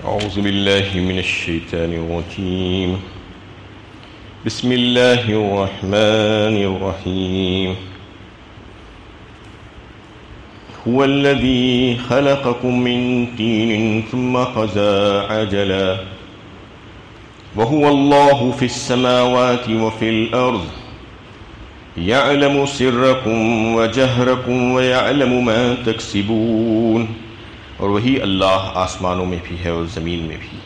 أعوذ بالله من الشيطان الرجيم بسم الله الرحمن الرحيم هو الذي خلقكم من طين ثم قضى أجلا وهو الله في السماوات وفي الأرض يعلم سركم وجهركم ويعلم ما تكسبون اور وہی اللہ آسمانوں میں بھی ہے اور زمین میں بھی،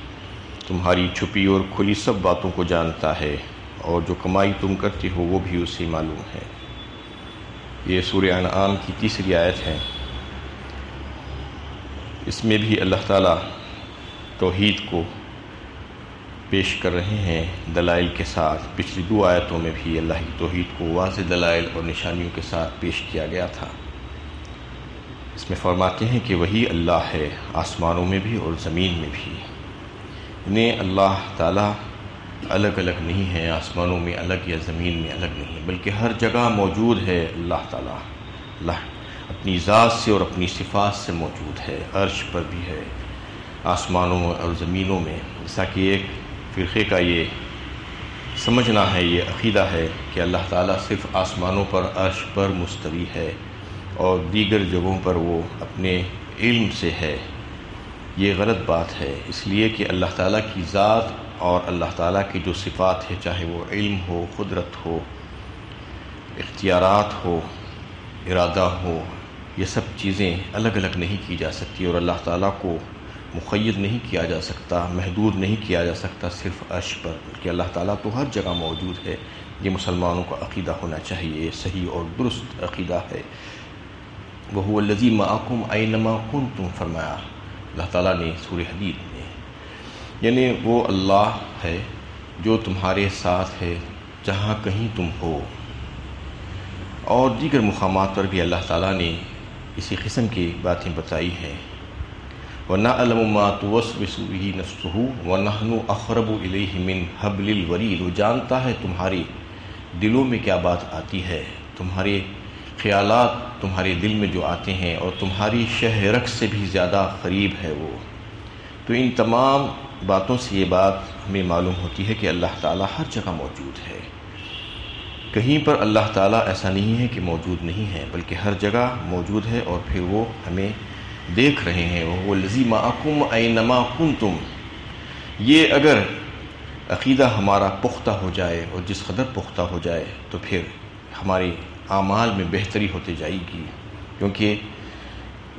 تمہاری چھپی اور کھلی سب باتوں کو جانتا ہے، اور جو کمائی تم کرتے ہو وہ بھی اسے معلوم ہے۔ یہ سورہ انعام کی 3 آیت ہے۔ اس میں بھی اللہ تعالیٰ توحید کو پیش کر رہے ہیں دلائل کے ساتھ۔ پچھلی 2 آیتوں میں بھی اللہ کی توحید کو واضح دلائل اور نشانیوں کے ساتھ پیش کیا گیا تھا۔ اس میں فرماتے ہیں کہ وہی اللہ ہے آسمانوں میں بھی اور زمین میں بھی۔ انہیں اللہ تعالیٰ الگ الگ نہیں ہے، آسمانوں میں الگ یا زمین میں الگ نہیں، بلکہ ہر جگہ موجود ہے اللہ تعالیٰ۔ اللہ اپنی ذات سے اور اپنی صفات سے موجود ہے، عرش پر بھی ہے، آسمانوں اور زمینوں میں۔ جیسا کہ ایک فرقے کا یہ سمجھنا ہے، یہ عقیدہ ہے کہ اللہ تعالیٰ صرف آسمانوں پر عرش پر مستوی ہے اور دیگر جگہوں پر وہ اپنے علم سے ہے۔ یہ غلط بات ہے، اس لیے کہ اللہ تعالیٰ کی ذات اور اللہ تعالیٰ کی جو صفات ہے، چاہے وہ علم ہو، قدرت ہو، اختیارات ہو، ارادہ ہو، یہ سب چیزیں الگ الگ نہیں کی جا سکتی، اور اللہ تعالیٰ کو مقید نہیں کیا جا سکتا، محدود نہیں کیا جا سکتا صرف عرش پر، بلکہ اللہ تعالیٰ تو ہر جگہ موجود ہے۔ یہ مسلمانوں کا عقیدہ ہونا چاہیے، یہ صحیح اور درست عقیدہ ہے۔ وَهُوَ الَّذِي مَعَكُمْ أَيْنَمَا كُنْتُمْ فرمایا اللہ تعالیٰ نے سورہ حدید میں، یعنی وہ اللہ ہے جو تمہارے ساتھ ہے جہاں کہیں تم ہو۔ اور دیگر مقامات پر بھی اللہ تعالیٰ نے اسی قسم کی باتیں بتائی ہیں۔ وَنَعْلَمُ مَا تُوَسْوِسُ بِهِ نَفْسُهُ وَنَحْنُ أَقْرَبُ إِلَيْهِ مِنْ حَبْلِ الْوَرِيدِ، وہ جانتا ہے تمہارے دلوں میں کیا بات آتی ہے، تمہارے خیالات تمہارے دل میں جو آتے ہیں، اور تمہاری شہ رگ سے بھی زیادہ قریب ہے وہ۔ تو ان تمام باتوں سے یہ بات ہمیں معلوم ہوتی ہے کہ اللہ تعالیٰ ہر جگہ موجود ہے، کہیں پر اللہ تعالیٰ ایسا نہیں ہے کہ موجود نہیں ہے، بلکہ ہر جگہ موجود ہے، اور پھر وہ ہمیں دیکھ رہے ہیں۔ وہ الذی معکم اینما کنتم، یہ اگر عقیدہ ہمارا پختہ ہو جائے، اور جس قدر پختہ ہو جائے تو پھر ہماری اعمال میں بہتری ہوتی جائے گی، کیونکہ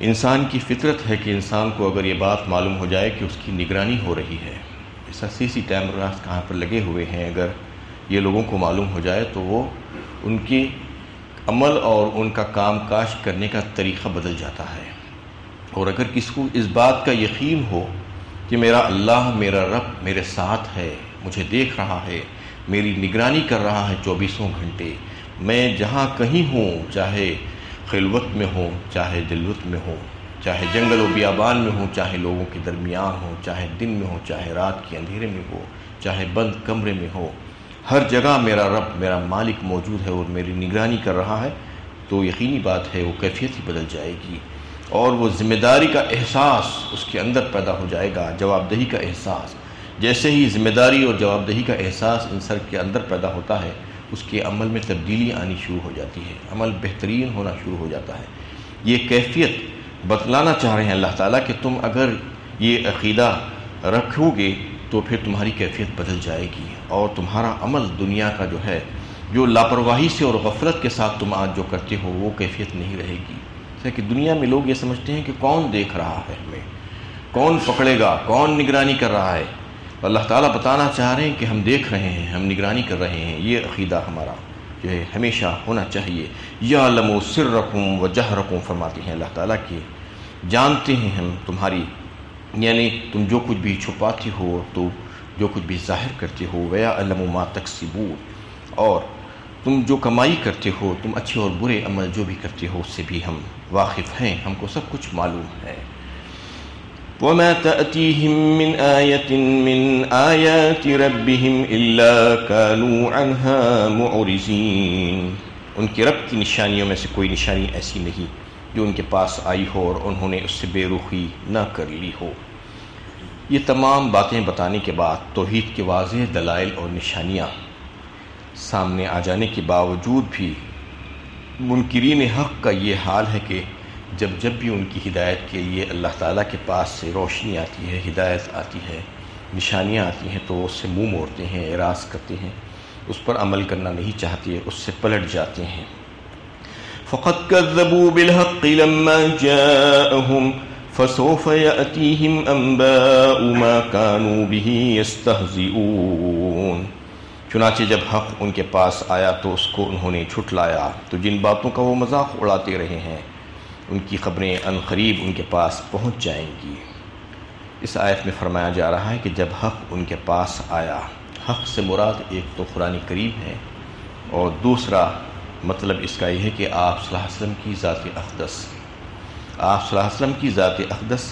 انسان کی فطرت ہے کہ انسان کو اگر یہ بات معلوم ہو جائے کہ اس کی نگرانی ہو رہی ہے، ایسا CC کیمراز کہاں پر لگے ہوئے ہیں، اگر یہ لوگوں کو معلوم ہو جائے تو وہ ان کی عمل اور ان کا کام کاج کرنے کا طریقہ بدل جاتا ہے۔ اور اگر کسی کو اس بات کا یقین ہو کہ میرا اللہ، میرا رب میرے ساتھ ہے، مجھے دیکھ رہا ہے، میری نگرانی کر رہا ہے 24 گھنٹے، میں جہاں کہیں ہوں، چاہے خلوت میں ہوں، چاہے جلوت میں ہوں، چاہے جنگل و بیابان میں ہوں، چاہے لوگوں کے درمیان ہوں، چاہے دن میں ہوں، چاہے رات کے اندھیرے میں ہو، چاہے بند کمرے میں ہو، ہر جگہ میرا رب، میرا مالک موجود ہے اور میری نگرانی کر رہا ہے، تو یقینی بات ہے وہ کیفیت ہی بدل جائے گی، اور وہ ذمہ داری کا احساس اس کے اندر پیدا ہو جائے گا، جواب دہی کا احساس۔ جیسے ہی ذمہ داری اور جواب دہی کا احساس انسان کے اندر پیدا ہوتا ہے، اس کے عمل میں تبدیلی آنی شروع ہو جاتی ہے، عمل بہترین ہونا شروع ہو جاتا ہے۔ یہ کیفیت بتلانا چاہ رہے ہیں اللہ تعالیٰ کہ تم اگر یہ عقیدہ رکھو گے تو پھر تمہاری کیفیت بدل جائے گی، اور تمہارا عمل دنیا کا جو ہے، جو لاپرواہی سے اور غفلت کے ساتھ تم آج جو کرتے ہو، وہ کیفیت نہیں رہے گی۔ جیسے کہ دنیا میں لوگ یہ سمجھتے ہیں کہ کون دیکھ رہا ہے ہمیں، کون پکڑے گا، کون نگرانی کر رہا ہے۔ اللہ تعالیٰ بتانا چاہ رہے ہیں کہ ہم دیکھ رہے ہیں، ہم نگرانی کر رہے ہیں۔ یہ عقیدہ ہمارا جو ہے ہمیشہ ہونا چاہیے۔ یعلم سرکم و جہرکم فرماتے ہیں اللہ تعالیٰ کہ جانتے ہیں ہم تمہاری، یعنی تم جو کچھ بھی چھپاتے ہو، تو جو کچھ بھی ظاہر کرتے ہو، ویعلم ما تکسبون، اور تم جو کمائی کرتے ہو، تم اچھے اور برے عمل جو بھی کرتے ہو، اس سے بھی ہم واقف ہیں، ہم کو سب کچھ معلوم ہے۔ وَمَا تَأْتِيهِم مِّنْ آيَةٍ مِّنْ آيَاتِ رَبِّهِمْ إِلَّا كَانُوا عَنْهَا مُعْرِضِينَ، ان کے رب کی نشانیوں میں سے کوئی نشانی ایسی نہیں جو ان کے پاس آئی ہو اور انہوں نے اس سے بے رخی نہ کر لی ہو۔ یہ تمام باتیں بتانے کے بعد توحید کے واضح دلائل اور نشانیاں سامنے آ جانے کے باوجود بھی منکرین حق کا یہ حال ہے کہ جب بھی ان کی ہدایت کے لیے اللہ تعالیٰ کے پاس سے روشنی آتی ہے، ہدایت آتی ہے، نشانیاں آتی ہیں تو اس سے منہ موڑتے ہیں، اعراض کرتے ہیں، اس پر عمل کرنا نہیں چاہتے، اس سے پلٹ جاتے ہیں۔ فَقَدْ كَذَّبُوا بِالْحَقِّ لَمَّا جَاءَهُمْ فَسَوْفَ يَأْتِيهِمْ أَنبَاءُ مَا كَانُوا بِهِ يَسْتَهْزِئُونَ۔ چنانچہ جب حق ان کے پاس آیا تو اس کو انہوں نے جھٹلایا، تو جن باتوں کا وہ مذاق اڑاتے رہے ہیں ان کی خبریں عنقریب ان کے پاس پہنچ جائیں گی۔ اس آیت میں فرمایا جا رہا ہے کہ جب حق ان کے پاس آیا، حق سے مراد ایک تو قرآن کریم ہے اور دوسرا مطلب اس کا یہ ہے کہ آپ صلی اللہ علیہ وسلم کی ذات اقدس، آپ صلی اللہ علیہ وسلم کی ذات اقدس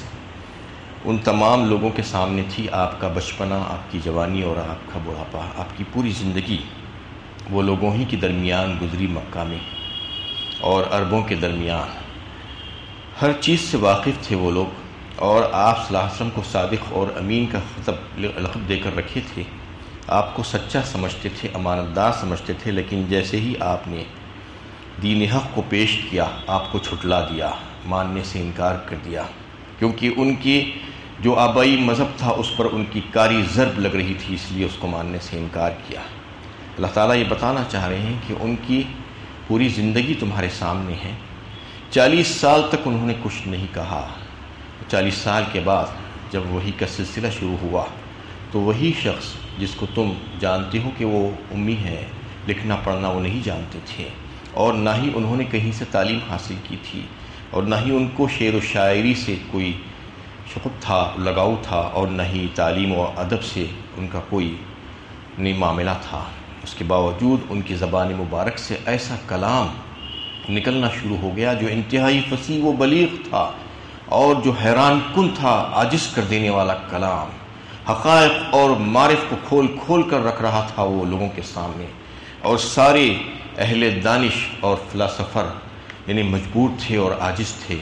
ان تمام لوگوں کے سامنے تھی۔ آپ کا بچپنا، آپ کی جوانی اور آپ کا بڑھاپا، آپ کی پوری زندگی وہ لوگوں ہی کے درمیان گزری مکہ میں اور عربوں کے درمیان، ہر چیز سے واقف تھے وہ لوگ، اور آپ صلی اللہ علیہ وسلم کو صادق اور امین کا لقب دے کر رکھے تھے، آپ کو سچا سمجھتے تھے، امانت دار سمجھتے تھے، لیکن جیسے ہی آپ نے دین حق کو پیش کیا آپ کو جھٹلا دیا، ماننے سے انکار کر دیا، کیونکہ ان کی جو آبائی مذہب تھا اس پر ان کی کاری ضرب لگ رہی تھی، اس لیے اس کو ماننے سے انکار کیا۔ اللہ تعالیٰ یہ بتانا چاہ رہے ہیں کہ ان کی پوری زندگی تمہارے سامنے ہے، 40 سال تک انہوں نے کچھ نہیں کہا، 40 سال کے بعد جب وحی کا سلسلہ شروع ہوا تو وہی شخص جس کو تم جانتے ہو کہ وہ امی ہے، لکھنا پڑھنا وہ نہیں جانتے تھے، اور نہ ہی انہوں نے کہیں سے تعلیم حاصل کی تھی، اور نہ ہی ان کو شعر و شاعری سے کوئی شغف تھا، لگاؤ تھا، اور نہ ہی تعلیم و ادب سے ان کا کوئی نہیں معاملہ تھا، اس کے باوجود ان کی زبان مبارک سے ایسا کلام نکلنا شروع ہو گیا جو انتہائی فصیح و بلیغ تھا اور جو حیران کن تھا، عاجز کر دینے والا کلام، حقائق اور معرف کو کھول کھول کر رکھ رہا تھا وہ لوگوں کے سامنے، اور سارے اہل دانش اور فلاسفر یعنی مجبور تھے اور عاجز تھے۔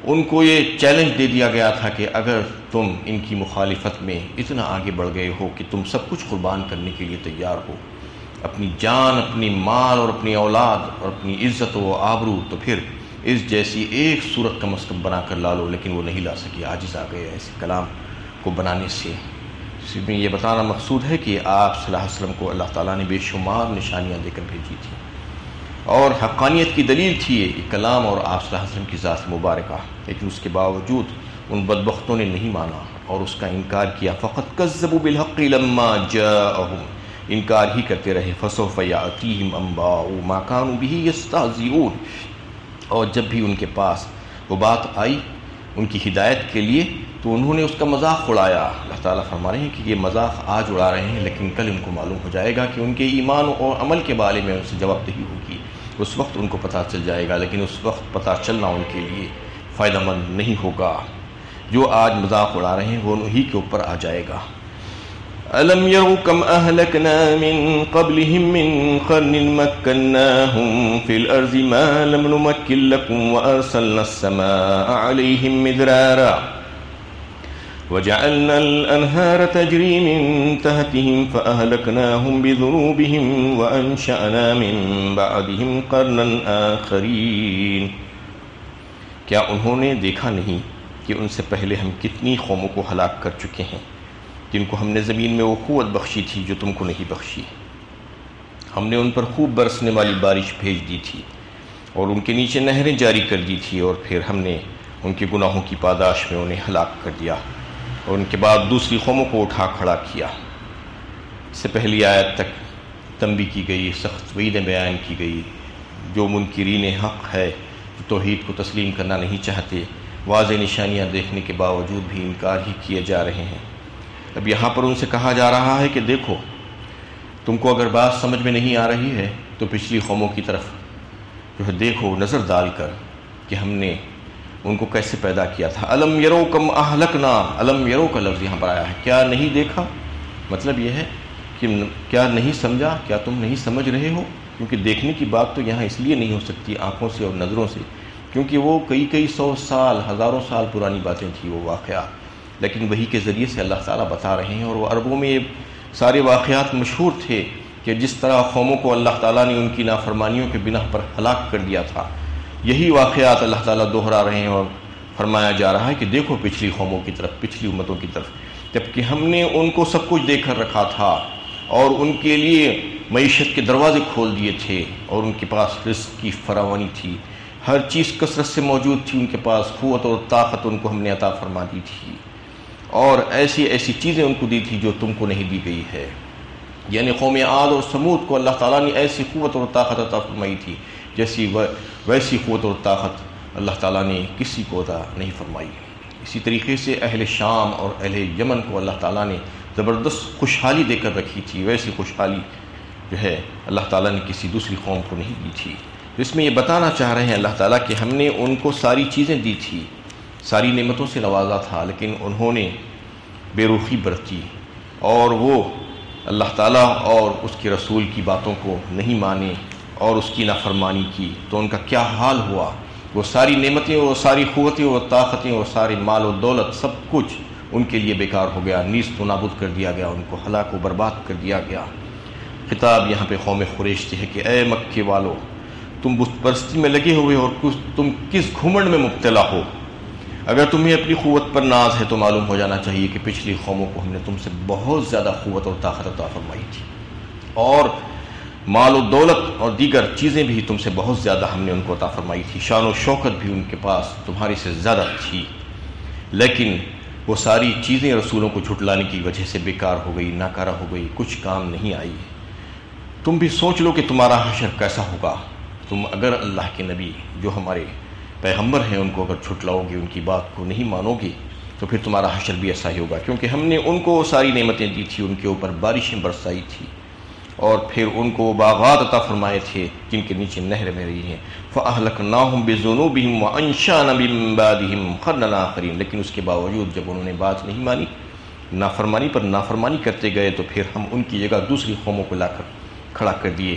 ان کو یہ چیلنج دے دیا گیا تھا کہ اگر تم ان کی مخالفت میں اتنا آگے بڑھ گئے ہو کہ تم سب کچھ قربان کرنے کے لیے تیار ہو، اپنی جان، اپنی مال اور اپنی اولاد اور اپنی عزت و آبرو، تو پھر اس جیسی ایک صورت کم از کم بنا کر لا لو، لیکن وہ نہیں لا سکے، عاجز آ گئے ایسے کلام کو بنانے سے۔ اس میں یہ بتانا مقصود ہے کہ آپ صلی اللہ علیہ وسلم کو اللہ تعالیٰ نے بے شمار نشانیاں دے کر بھیجی تھی، اور حقانیت کی دلیل تھی یہ کلام اور آپ صلی اللہ علیہ وسلم کی ذات مبارکہ، لیکن اس کے باوجود ان بدبختوں نے نہیں مانا اور اس کا انکار کیا۔ فقط کذبوا بالحق لما جاءهم، انکار ہی کرتے رہے۔ فسوف یاتیہم انباء ما كانوا به یستہزئون، اور جب بھی ان کے پاس وہ بات آئی ان کی ہدایت کے لیے تو انہوں نے اس کا مذاق اڑایا۔ اللہ تعالیٰ فرما رہے ہیں کہ یہ مذاق آج اڑا رہے ہیں، لیکن کل ان کو معلوم ہو جائے گا کہ ان کے ایمان اور عمل کے بارے میں ان سے جواب دہی ہوگی، اس وقت ان کو پتہ چل جائے گا، لیکن اس وقت پتہ چلنا ان کے لیے فائدہ مند نہیں ہوگا۔ جو آج مذاق اڑا رہے ہیں وہ انہی کے اوپر آ جائے گا۔ أَلَمْ يَرَوْا كَمْ أَهْلَكْنَا مِنْ قَبْلِهِمْ مِنْ قَرْنٍ مَكَّنَّاهُمْ فِي الْأَرْضِ مَا لَمْ نُمَكِّنْ لَكُمْ وَأَرْسَلْنَا السَّمَاءَ عَلَيْهِمْ مِدْرَارًا وَجَعَلْنَا الْأَنْهَارَ تَجْرِي مِنْ تَحْتِهِمْ فَأَهْلَكْنَاهُمْ بِذُنُوبِهِمْ وَأَنْشَأْنَا مِنْ بَعْدِهِمْ قَرْنًا آخَرِينَ۔ کیا انہوں نے دیکھا نہیں کہ ان سے پہلے ہم کتنی قوموں کو ہلاک کر چکے ہیں جن کو ہم نے زمین میں وہ قوت بخشی تھی جو تم کو نہیں بخشی، ہم نے ان پر خوب برسنے والی بارش بھیج دی تھی اور ان کے نیچے نہریں جاری کر دی تھی، اور پھر ہم نے ان کے گناہوں کی پاداش میں انہیں ہلاک کر دیا، اور ان کے بعد دوسری قوموں کو اٹھا کھڑا کیا۔ اس سے پہلی آیت تک تنبیہ کی گئی، سخت وعیدیں بیان کی گئی، جو منکرین حق ہے، جو توحید کو تسلیم کرنا نہیں چاہتے، واضح نشانیاں دیکھنے کے باوجود بھی انکار ہی کیے جا رہے ہیں۔ اب یہاں پر ان سے کہا جا رہا ہے کہ دیکھو، تم کو اگر بات سمجھ میں نہیں آ رہی ہے تو پچھلی قوموں کی طرف جو ہے دیکھو نظر ڈال کر کہ ہم نے ان کو کیسے پیدا کیا تھا۔ الم یرو کم اہلکنا، الم یرو کا لفظ یہاں پر آیا ہے، کیا نہیں دیکھا، مطلب یہ ہے کہ کیا نہیں سمجھا، کیا تم نہیں سمجھ رہے ہو، کیونکہ دیکھنے کی بات تو یہاں اس لیے نہیں ہو سکتی آنکھوں سے اور نظروں سے، کیونکہ وہ کئی سو سال، ہزاروں سال پرانی باتیں تھیں وہ واقعات، لیکن وحی کے ذریعے سے اللہ تعالیٰ بتا رہے ہیں. اور وہ عربوں میں یہ سارے واقعات مشہور تھے کہ جس طرح قوموں کو اللہ تعالیٰ نے ان کی نافرمانیوں کے بنا پر ہلاک کر دیا تھا، یہی واقعات اللہ تعالیٰ دوہرا رہے ہیں اور فرمایا جا رہا ہے کہ دیکھو پچھلی قوموں کی طرف، پچھلی امتوں کی طرف، جبکہ ہم نے ان کو سب کچھ دے کر رکھا تھا اور ان کے لیے معیشت کے دروازے کھول دیے تھے، اور ان کے پاس رزق کی فراوانی تھی، ہر چیز کثرت سے موجود تھی ان کے پاس، قوت اور طاقت ان کو ہم نے عطا فرما دی تھی، اور ایسی ایسی چیزیں ان کو دی تھی جو تم کو نہیں دی گئی ہے. یعنی قوم عاد اور سمود کو اللہ تعالیٰ نے ایسی قوت اور طاقت عطا فرمائی تھی جیسی ویسی قوت اور طاقت اللہ تعالیٰ نے کسی کو عطا نہیں فرمائی. اسی طریقے سے اہل شام اور اہل یمن کو اللہ تعالیٰ نے زبردست خوشحالی دے کر رکھی تھی، ویسی خوشحالی جو ہے اللہ تعالیٰ نے کسی دوسری قوم کو نہیں دی تھی. اس میں یہ بتانا چاہ رہے ہیں اللہ تعالیٰ کہ ہم نے ان کو ساری چیزیں دی تھی، ساری نعمتوں سے نوازا تھا، لیکن انہوں نے بے رخی برتی اور وہ اللہ تعالیٰ اور اس کے رسول کی باتوں کو نہیں مانے اور اس کی نافرمانی کی. تو ان کا کیا حال ہوا؟ وہ ساری نعمتیں، وہ ساری قوتیں اور طاقتیں اور سارے مال و دولت سب کچھ ان کے لیے بیکار ہو گیا، نیست و نابود کر دیا گیا، ان کو ہلاک و برباد کر دیا گیا. خطاب یہاں پہ قوم قریش سے ہے کہ اے مکے والو، تم بت پرستی میں لگے ہوئے اور تم کس گھمنڈ میں مبتلا ہو؟ اگر تمہیں اپنی قوت پر ناز ہے تو معلوم ہو جانا چاہیے کہ پچھلی قوموں کو ہم نے تم سے بہت زیادہ قوت اور طاقت عطا فرمائی تھی، اور مال و دولت اور دیگر چیزیں بھی تم سے بہت زیادہ ہم نے ان کو عطا فرمائی تھی، شان و شوکت بھی ان کے پاس تمہاری سے زیادہ تھی، لیکن وہ ساری چیزیں رسولوں کو جھٹلانے کی وجہ سے بیکار ہو گئی، ناکارہ ہو گئی، کچھ کام نہیں آئی. تم بھی سوچ لو کہ تمہارا حشر کیسا ہوگا. تم اگر اللہ کے نبی جو ہمارے پیغمبر ہیں ان کو اگر جھٹلاؤ گے، ان کی بات کو نہیں مانو گے، تو پھر تمہارا حشر بھی ایسا ہی ہوگا، کیونکہ ہم نے ان کو ساری نعمتیں دی تھی، ان کے اوپر بارشیں برسائی تھی، اور پھر ان کو باغات عطا فرمائے تھے جن کے نیچے نہر بہ رہی ہیں. فَأَهْلَكْنَاهُمْ بِذُنُوبِهِمْ وَأَنشَأْنَا مِن بَعْدِهِمْ قَرْنًا آخَرِينَ. لیکن اس کے باوجود جب انہوں نے بات نہیں مانی، نافرمانی پر نافرمانی کرتے گئے، تو پھر ہم ان کی جگہ دوسری قوموں کو لا کر کھڑا کر دیے.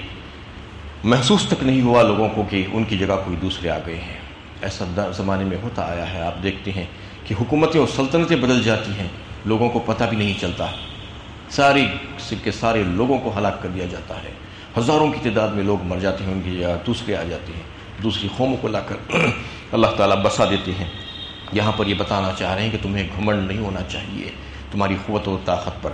محسوس تک نہیں ہوا لوگوں کو کہ ان کی جگہ کوئی دوسرے آ گئے ہیں. ایسا زمانے میں ہوتا آیا ہے. آپ دیکھتے ہیں کہ حکومتیں اور سلطنتیں بدل جاتی ہیں، لوگوں کو پتہ بھی نہیں چلتا، سارے کے سارے لوگوں کو ہلاک کر دیا جاتا ہے، ہزاروں کی تعداد میں لوگ مر جاتے ہیں، ان کی جگہ دوسرے آ جاتے ہیں، دوسری قوموں کو لا کر اللہ تعالیٰ بسا دیتے ہیں. یہاں پر یہ بتانا چاہ رہے ہیں کہ تمہیں گھمنڈ نہیں ہونا چاہیے تمہاری قوت و طاقت پر،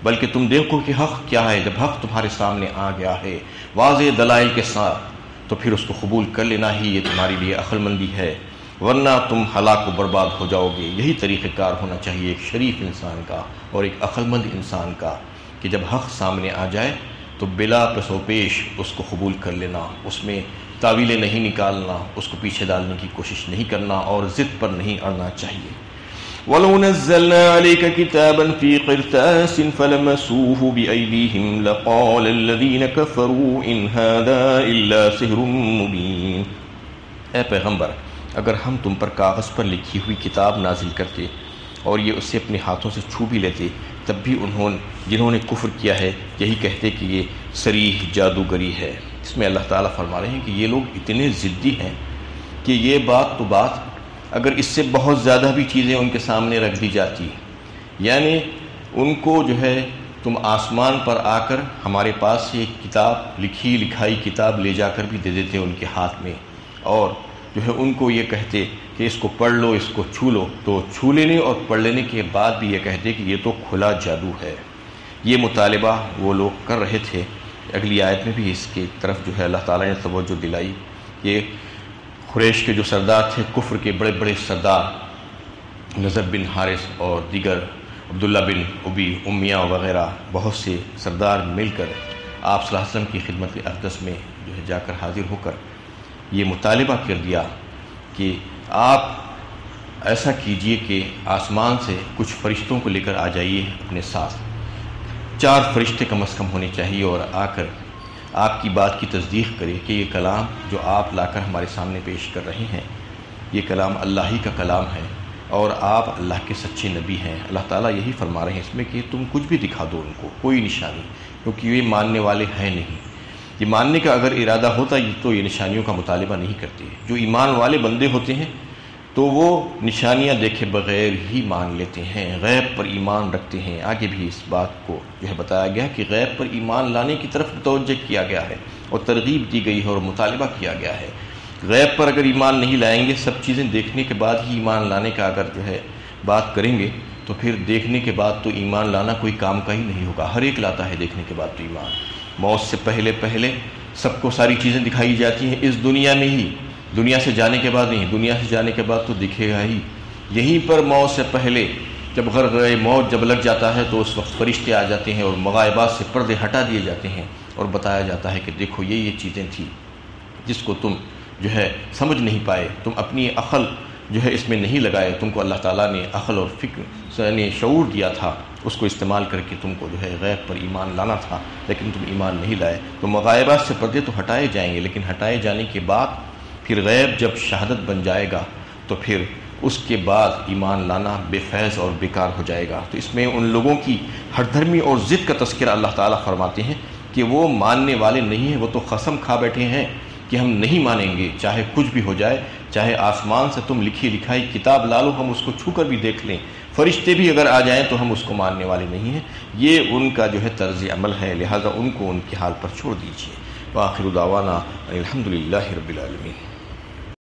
بلکہ تم دیکھو کہ حق کیا ہے. جب حق تمہارے سامنے آ گیا ہے واضح دلائل کے ساتھ، تو پھر اس کو قبول کر لینا ہی یہ تمہارے لیے عقل مندی ہے، ورنہ تم ہلاک و برباد ہو جاؤ گے. یہی طریقہ کار ہونا چاہیے ایک شریف انسان کا اور ایک عقل مند انسان کا، کہ جب حق سامنے آ جائے تو بلا پس و پیش اس کو قبول کر لینا، اس میں تعویلیں نہیں نکالنا، اس کو پیچھے ڈالنے کی کوشش نہیں کرنا اور ضد پر نہیں اڑنا چاہیے. وَلَوْ نَزَّلْنَا عَلَيْكَ كِتَابًا فِي قِرْطَاسٍ فَلَمَسُوهُ بِأَيْدِيهِمْ لَقَالَ الَّذِينَ كَفَرُوا إِنْ هَذَا إِلَّا سِحْرٌ مُبِينٌ. اے پیغمبر، اگر ہم تم پر کاغذ پر لکھی ہوئی کتاب نازل کرتے اور یہ اسے اپنے ہاتھوں سے چھو بھی لیتے، تب بھی جنہوں نے کفر کیا ہے یہی کہتے کہ یہ صریح جادوگری ہے. اس میں اللہ تعالیٰ فرما رہے ہیں کہ یہ لوگ اتنے ضدی ہیں کہ یہ بات تو بات، اگر اس سے بہت زیادہ بھی چیزیں ان کے سامنے رکھ دی جاتی، یعنی ان کو جو ہے تم آسمان پر آ کر ہمارے پاس سے ایک کتاب، لکھی لکھائی کتاب لے جا کر بھی دے دیتے ان کے ہاتھ میں، اور جو ہے ان کو یہ کہتے کہ اس کو پڑھ لو، اس کو چھو لو، تو چھو لینے اور پڑھ لینے کے بعد بھی یہ کہتے کہ یہ تو کھلا جادو ہے. یہ مطالبہ وہ لوگ کر رہے تھے. اگلی آیت میں بھی اس کی طرف جو ہے اللہ تعالیٰ نے توجہ دلائی. یہ قریش کے جو سردار تھے، کفر کے بڑے بڑے سردار، نضر بن حارث اور دیگر عبداللہ بن ابی امیہ وغیرہ، بہت سے سردار مل کر آپ صلی اللہ علیہ وسلم کی خدمت اقدس میں جو ہے جا کر حاضر ہو کر یہ مطالبہ کر دیا کہ آپ ایسا کیجئے کہ آسمان سے کچھ فرشتوں کو لے کر آ جائیے اپنے ساتھ. 4 فرشتے کم از کم ہونے چاہیے، اور آ کر آپ کی بات کی تصدیق کرے کہ یہ کلام جو آپ لا کر ہمارے سامنے پیش کر رہے ہیں، یہ کلام اللہ ہی کا کلام ہے اور آپ اللہ کے سچے نبی ہیں. اللہ تعالیٰ یہی فرما رہے ہیں اس میں کہ تم کچھ بھی دکھا دو ان کو، کوئی نشانی، کیونکہ یہ ماننے والے ہیں نہیں. یہ ماننے کا اگر ارادہ ہوتا تو یہ نشانیوں کا مطالبہ نہیں کرتے. جو ایمان والے بندے ہوتے ہیں تو وہ نشانیاں دیکھے بغیر ہی مان لیتے ہیں، غیب پر ایمان رکھتے ہیں۔ آگے بھی اس بات کو جو ہے بتایا گیا کہ غیب پر ایمان لانے کی طرف توجہ کیا گیا ہے اور ترغیب دی گئی ہے اور مطالبہ کیا گیا ہے۔ غیب پر اگر ایمان نہیں لائیں گے، سب چیزیں دیکھنے کے بعد ہی ایمان لانے کا اگر جو ہے بات کریں گے تو پھر دیکھنے کے بعد تو ایمان لانا کوئی کام کا ہی نہیں ہوگا۔ ہر ایک لاتا ہے دیکھنے کے بعد تو ایمان۔ موت سے پہلے سب کو ساری چیزیں دکھائی جاتی ہیں اس دنیا میں ہی، دنیا سے جانے کے بعد نہیں، دنیا سے جانے کے بعد تو دکھے گا ہی۔ یہیں پر موت سے پہلے جب غرغرۂ موت جب لگ جاتا ہے تو اس وقت فرشتے آ جاتے ہیں اور مغائبات سے پردے ہٹا دیے جاتے ہیں اور بتایا جاتا ہے کہ دیکھو یہ چیزیں تھیں جس کو تم جو ہے سمجھ نہیں پائے، تم اپنی عقل جو ہے اس میں نہیں لگائے، تم کو اللہ تعالیٰ نے عقل اور فکر نے شعور دیا تھا، اس کو استعمال کر کے تم کو جو ہے غیب پر ایمان لانا تھا، لیکن تم ایمان نہیں لائے۔ تو مغائبات سے پردے تو ہٹائے جائیں گے، لیکن ہٹائے جانے کے بعد پھر غیب جب شہادت بن جائے گا تو پھر اس کے بعد ایمان لانا بے فیض اور بیکار ہو جائے گا۔ تو اس میں ان لوگوں کی ہر دھرمی اور ضد کا تذکرہ اللہ تعالیٰ فرماتے ہیں کہ وہ ماننے والے نہیں ہیں، وہ تو قسم کھا بیٹھے ہیں کہ ہم نہیں مانیں گے، چاہے کچھ بھی ہو جائے، چاہے آسمان سے تم لکھی لکھائی کتاب لا لو، ہم اس کو چھو کر بھی دیکھ لیں، فرشتے بھی اگر آ جائیں تو ہم اس کو ماننے والے نہیں ہیں۔ یہ ان کا جو ہے طرز عمل ہے، لہذا ان کو ان کے حال پر چھوڑ دیجیے۔ وآخر دعوانا الحمدللہ رب العالمین۔